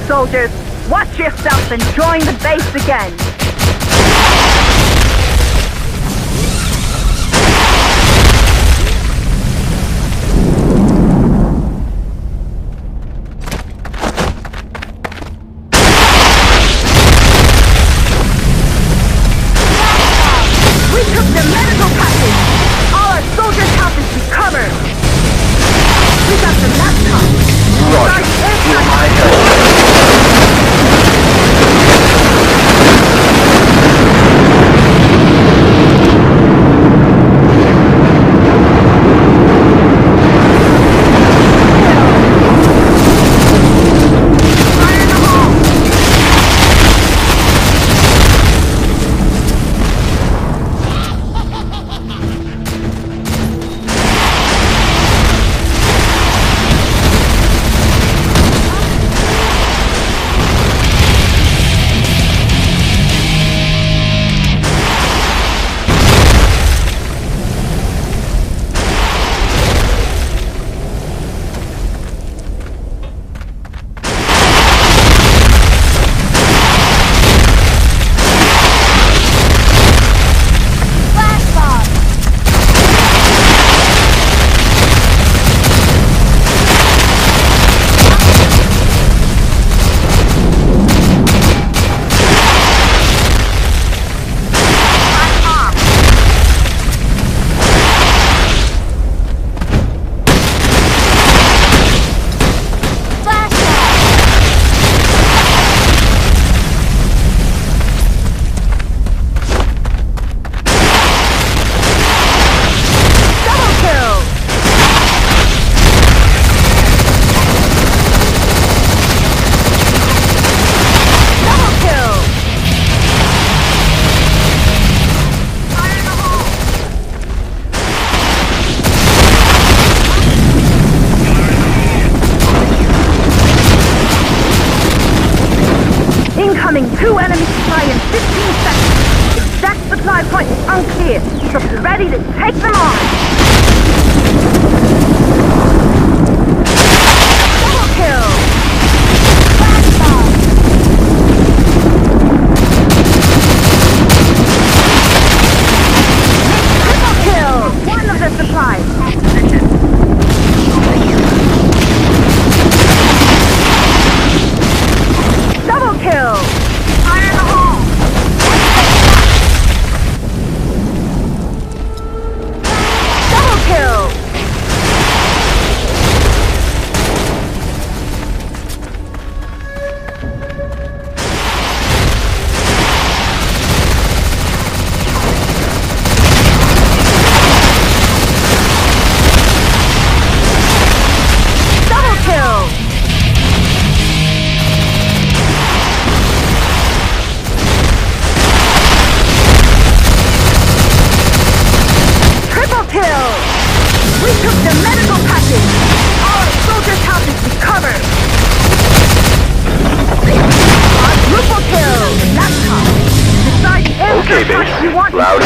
Soldiers, watch yourself and join the base again. We took the medical package. All our soldiers' health is recovered. We got the laptop. Roger. Incoming 2 enemy supply in 15 seconds. Exact supply point is unclear, so be ready to take them on. Double kill! Flash bomb! Triple kill! One of the supplies. Double kill! Fire in the hole! Double kill! Double kill! Triple kill! We took the medical package! All our soldiers' health is recovered! Quadruple kill! Laptop! Decide the Okay, aircraft base. you want. Loud.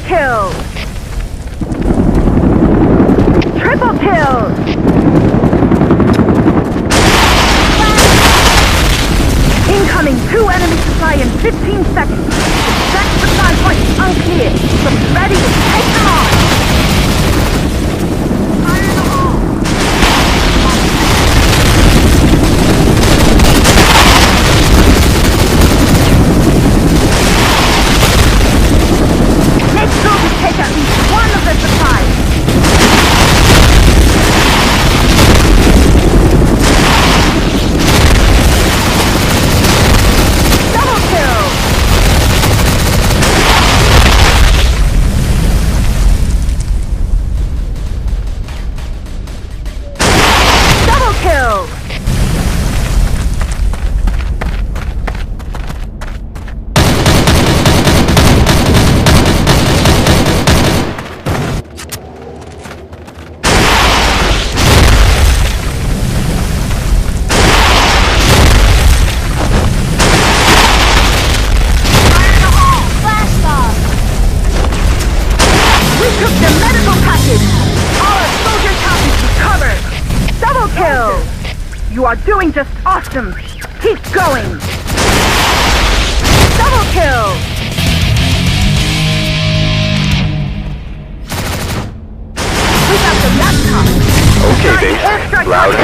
kill! Triple kill! Incoming 2 enemy supply in 15 seconds. Exact supply point is unclear, so be ready to take them on! Fire in the hole! Make sure to take at least one of the supplies! Double kill! Double kill! We took the medical package! All our soldiers have to recover! Double kill! You are doing just awesome! Keep going! Double kill! We got the laptop! Okay, Start base. airstrike Loud.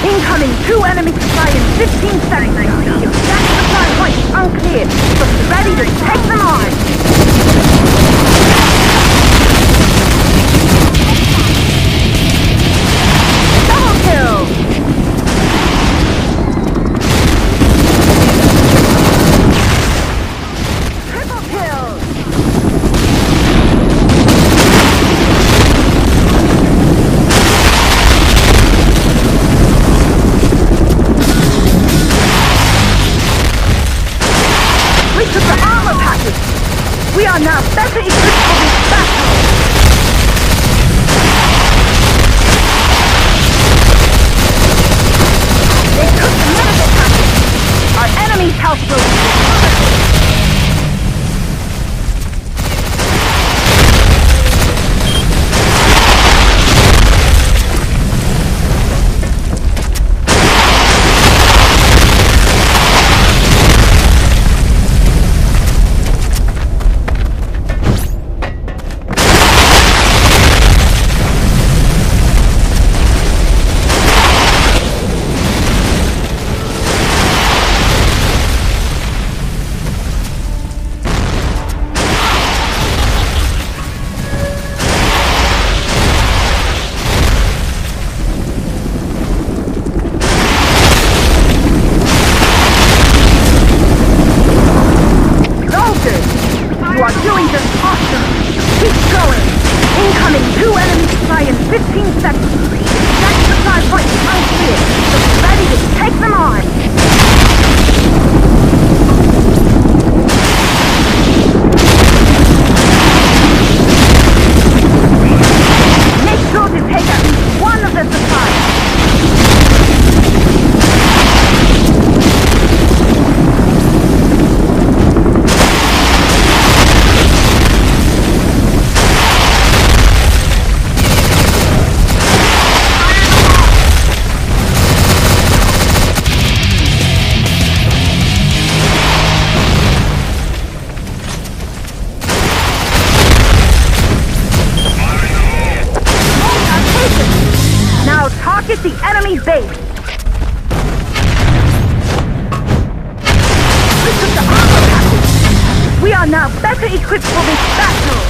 Incoming 2 enemy supply in 15 seconds. The exact supply point is unclear, so be ready to take them on. Double kill! Triple kill! We took the armor package! We are now better equipped for this battle! They took the medical package! Our enemy's health will be recovered! Soldiers! You are doing just awesome! Keep going! Incoming 2 enemy supply in 15 seconds! That supply point is unclear, so be ready to take them on! Make sure to take at least one of the supplies! Now target the enemy base! We took the armor package! We are are now better equipped for this battle!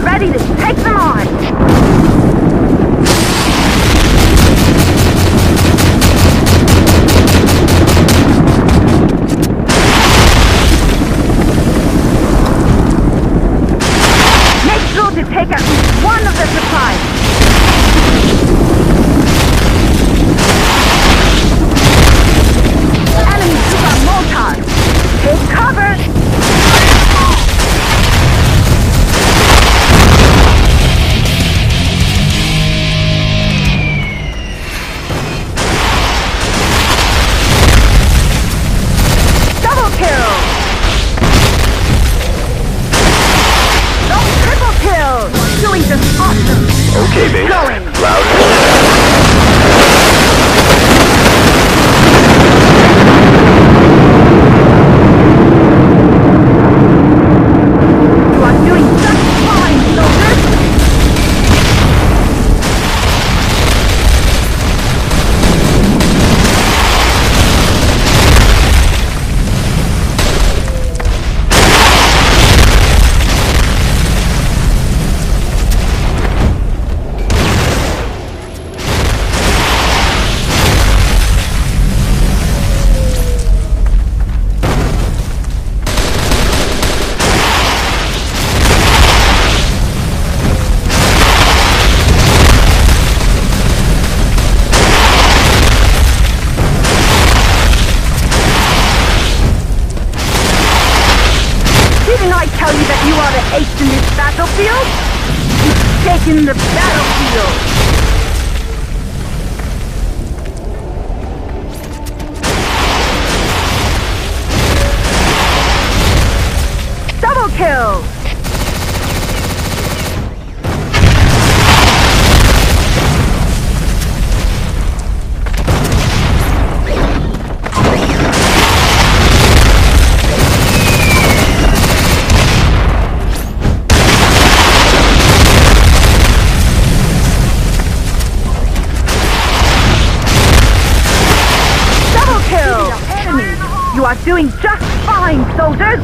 Ready to take them on! Make sure to take at least one of the supplies! Enemy super mortars! Take cover! Okay, base. Going. Louder. You are doing just fine, soldiers! Didn't I tell you that you are the ace in this battlefield? You've taken the battlefield! Double kill! You are doing just fine, soldiers!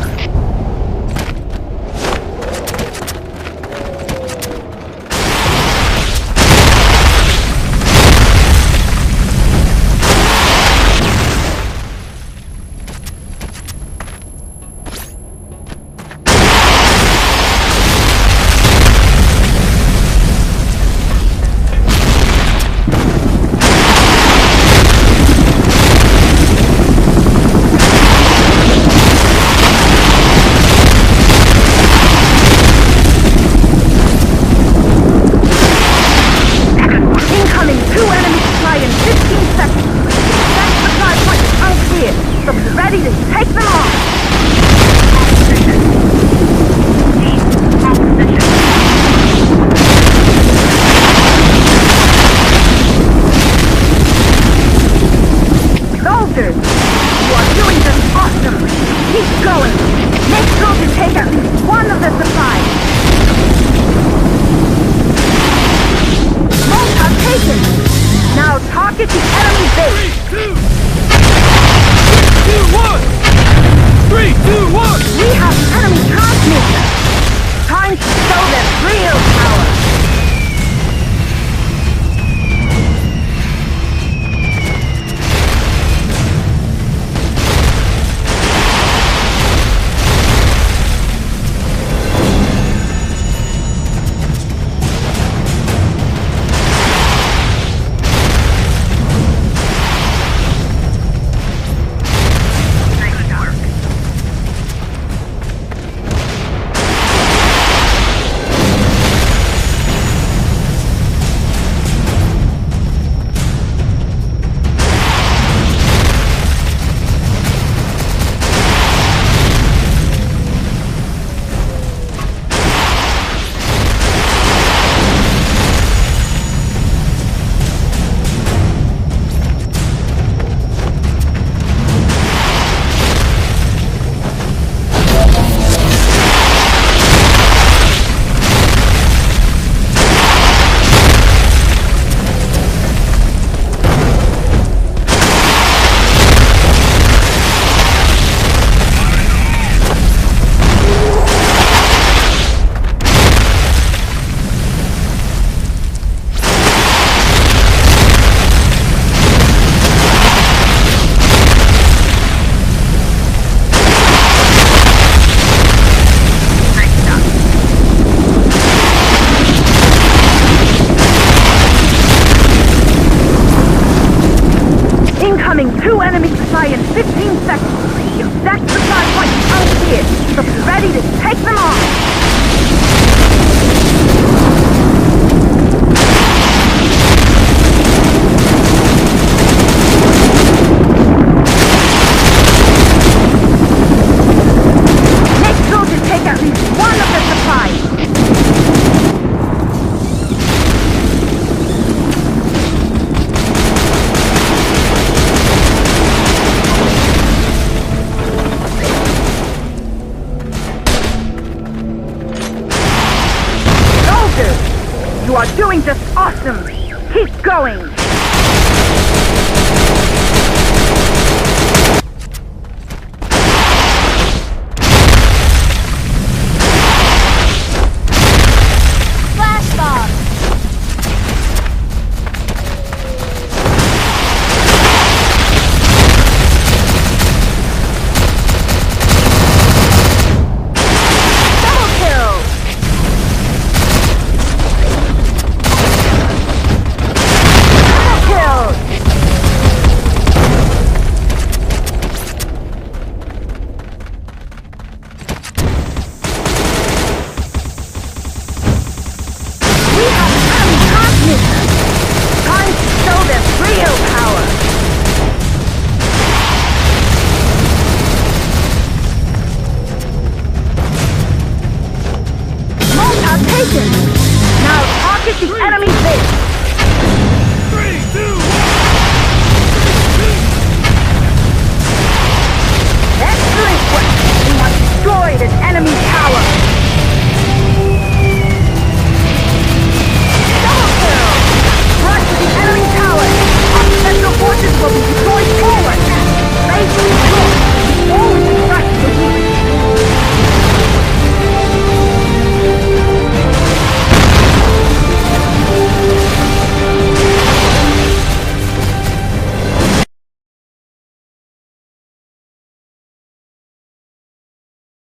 Ready to take them on! Soldiers, you are doing just awesome! Keep going! Make sure to take at least one of the supplies! Mortar taken! Now target the enemy base! 3, 2, 1! 3, 2, 1! We have enemy transmitter! Time to show them real power! Incoming 2 enemy supply in 15 seconds. Exact supply point uncleared, so be ready to take them on. Make sure to take at least one of the supplies. Soldiers, you are doing just awesome. Keep going.